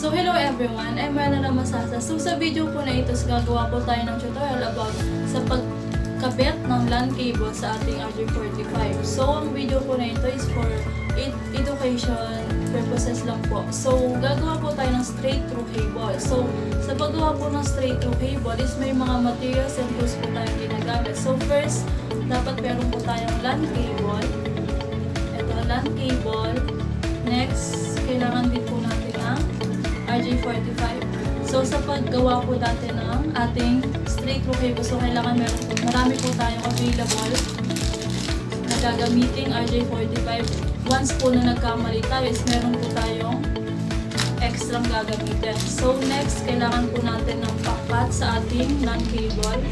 So hello everyone, I'm Rana Masasa. So sa video po na ito, gagawa po tayo ng tutorial about sa pagkabit ng LAN cable sa ating RJ45. So ang video po na ito is for education purposes lang po. So gagawa po tayo ng straight through cable. So sa paggawa po ng straight through cable is may mga materials and tools po tayong ginagamit. So first, dapat meron po tayong LAN cable. Ito, LAN cable. Next, kailangan din po natin ng RJ45. So, sa paggawa po natin ng ating straight through cable, so kailangan marami po tayong available na gagamiting RJ45. Once po na nagkamali tayo, is meron po tayong extra gagamitin. So, next, kailangan po natin ng pangkat sa ating LAN cable.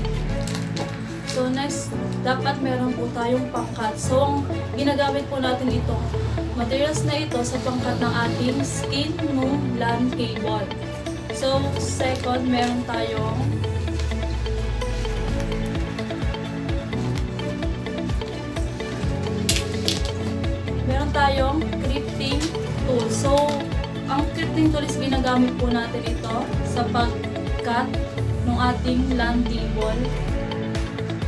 So, next, dapat meron po tayong pangkat. So, ang ginagamit po natin itong materials na ito sa pangkat ng ating skin ng LAN cable. So, second, meron tayong crimping tool. So, ang crimping tool is ginagamit po natin ito sa pag-cut ng ating LAN cable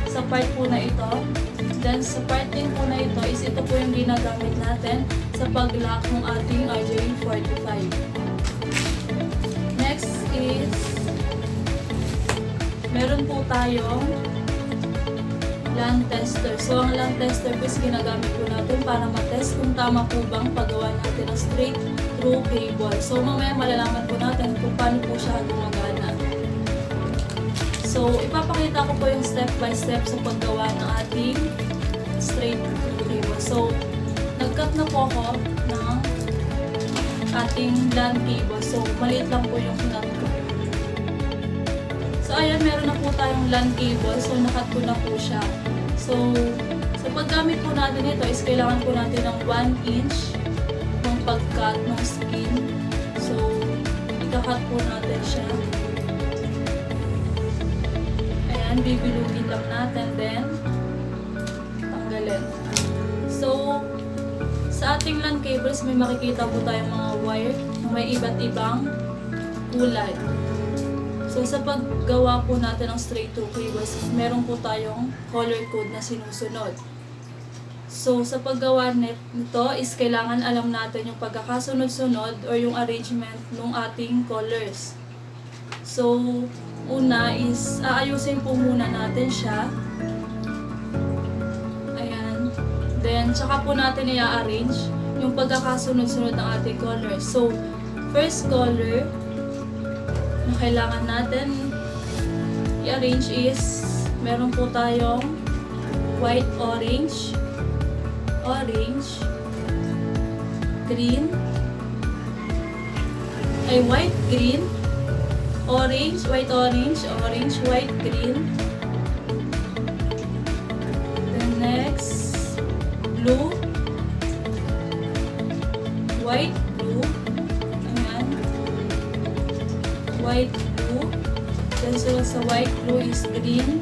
sa part po na ito. Then, sa part din po na ito is ito po yung ginagamit natin sa pag-lock ng ating RJ45. Next is, meron po tayong LAN tester. So, ang LAN tester po is ginagamit po natin para matest kung tama po bang paggawa natin ng straight through cable. So, mamaya malalaman po natin kung paano po siya gumagana. So, ipapakita ko po yung step by step sa paggawa ng ating straight through cable. So, nag-cut na po ako ng ating LAN cable. So, maliit lang po yung kinat ko. So, ayan, meron na po tayong LAN cable. So, nakat ko na po siya. So, sa paggamit po natin ito is kailangan po natin ng 1 inch ng pag-cut ng skin. So, ika-cut po natin siya. Ayan, bibilugin lang natin. Then, tanggalin. So, sa ating LAN cables, may makikita po tayong mga wire na may iba't ibang kulay. So, sa paggawa po natin ng straight through cables, meron po tayong color code na sinusunod. So, sa paggawa nito is kailangan alam natin yung pagkakasunod-sunod or yung arrangement ng ating colors. So, una is aayusin po muna natin siya. Ayan. Then, tsaka po natin i-arrange yung pagkakasunod-sunod ng ating colors. So, first color na kailangan natin i-arrange is meron po tayong white, orange, green, white, green, orange, white, white, green. Then next, blue, white, blue. Ayan. White, blue. Then so sa white, blue is green,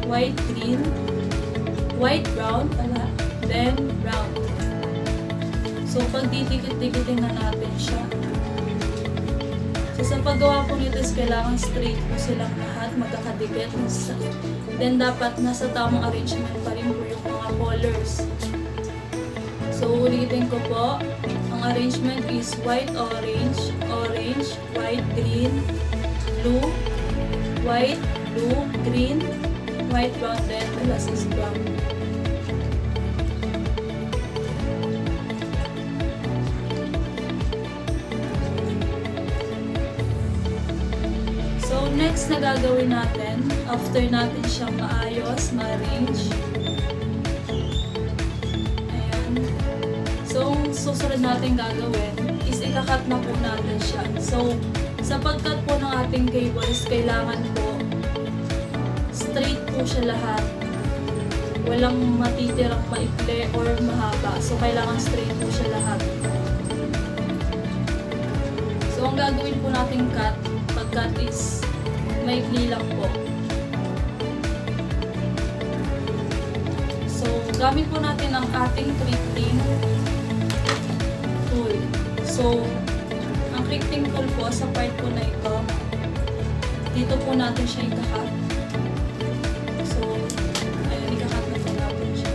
white, green, white, brown, then brown. So pag didikit-dikitin na natin siya. So sa paggawa po nito is kailangan straight po silang lahat, magkakadikit. Then dapat nasa tamang arrangement pa rin po yung mga colors. So ulitin ko po, ang arrangement is white, orange, white, green, blue, white, blue, green, white, brown, then the last is brown. So, next na gagawin natin, after natin siyang maayos, ma-arrange. Ayan. So, ang susunod natin gagawin is ikakat na po natin siya. So, sa pagkat po ng ating cables, kailangan po straight po siya lahat. Walang matitirang maikli or mahaba. So, kailangan straight po siya lahat. So, ang gagawin po nating pag-cut is maikli lang po. So, gamit po natin ang ating crimping tool. So, ang crimping tool po sa part po na ito. Dito po natin siya ikakat. So, ayun, ikakat na po natin siya.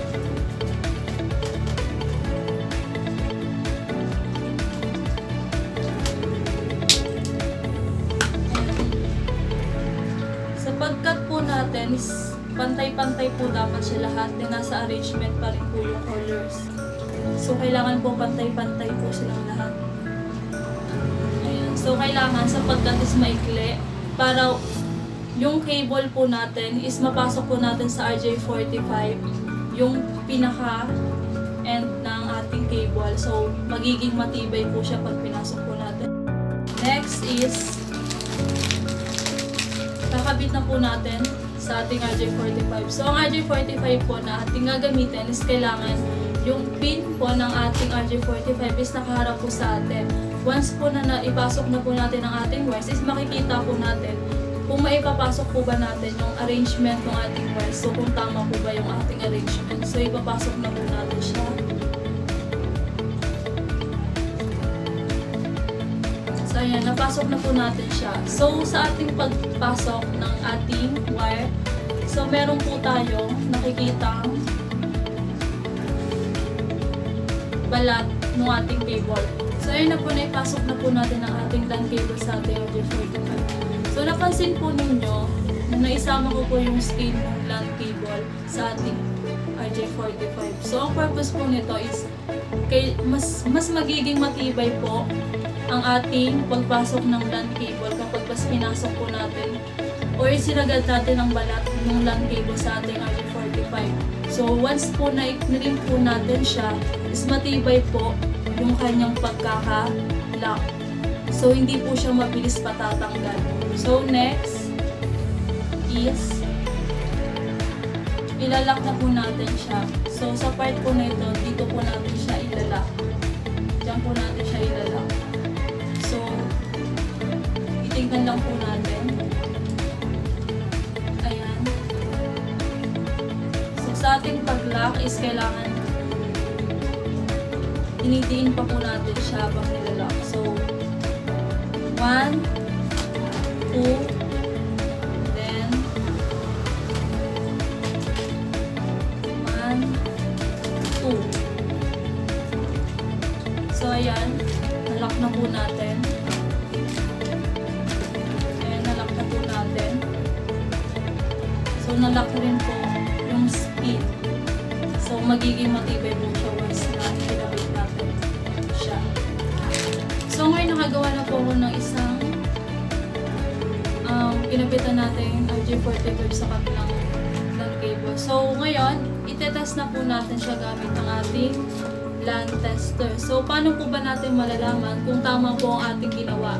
Sa pagkat po natin is pantay-pantay po dapat siya lahat. Then nasa arrangement pa rin po yung colors. So, kailangan po pantay-pantay po silang lahat. Ayan. So, kailangan sa pagkat is maikli para yung cable po natin is mapasok po natin sa RJ45 yung pinaka end ng ating cable. So, magiging matibay po siya pag pinasok po natin. Next is kakabit na po natin sa ating RJ45. So, ang RJ45 po na ating gagamitin is kailangan yung pin po ng ating RJ45 is nakaharap po sa atin. Once po na ipasok na po natin ang ating wires, is makikita po natin kung maipapasok po ba natin yung arrangement ng ating wires. So, kung tama po ba yung ating arrangement. So, ipapasok na po natin siya. So, ayan, napasok na po natin siya. So, sa ating pagpasok ng ating wire, so, meron po tayong nakikitang balat ng ating cable. So, ayun na po, naipasok na po natin ang ating LAN cable sa ating RJ45. So, napansin po ninyo na naisama ko po yung skin ng LAN cable sa ating RJ45. So, ang purpose po nito is mas magiging matibay po ang ating pagpasok ng LAN cable kapag mas pinasok po natin or sinagad natin ang balat ng LAN cable sa ating RJ45. So, once po na i-clean po natin siya, is matibay po yung kanyang pagkaka-lock. So, hindi po siya mabilis patatanggal. So, next is ilalak na po natin siya. So, sa part po na ito, dito po natin siya ilalak. Diyan po natin siya ilalak. So, itignan lang po natin. Ayan. So, sa ating pag-lock is kailangan inidiin pa po natin siya habang nilalak. So, 1, 2, then 1, 2. So, ayan. Nalock na po natin. Ayan, nalock na po natin. So, nalock rin po yung speed. So, magiging matibay po siya once na pinabit natin siya. So, ngayon nakagawa na po ako ng isang pinapitan natin RJ45 sa kabilang LAN cable. So, ngayon, itetest na po natin siya gamit ang ating LAN tester. So, paano po ba natin malalaman kung tama po ang ating ginawa?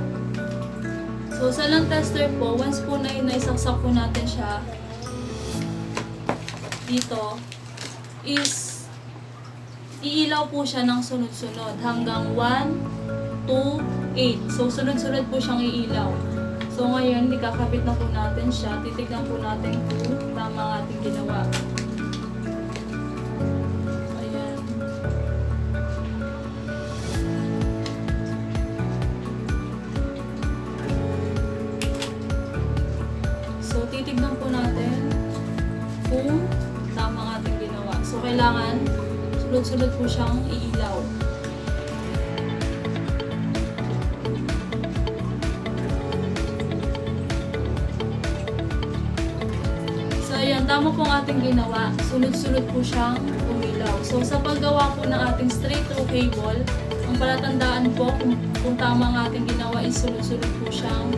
So, sa LAN tester po, once po na naisaksak po natin siya dito, is iilaw po siya ng sunod-sunod hanggang 1, 2, 8. So, sunod-sunod po siyang iilaw. So, ngayon, ikakabit na po natin siya. Titignan po natin kung tama ang ating ginawa. Ayan. So, titignan po natin kung tama ang ating ginawa. So, kailangan sunod-sunod po siyang iilaw. So, ayan, tama po ang ating ginawa. Sunod-sunod po siyang umilaw. So, sa paggawa po ng ating straight through cable, ang palatandaan po kung tama ang ating ginawa is sunod-sunod po siyang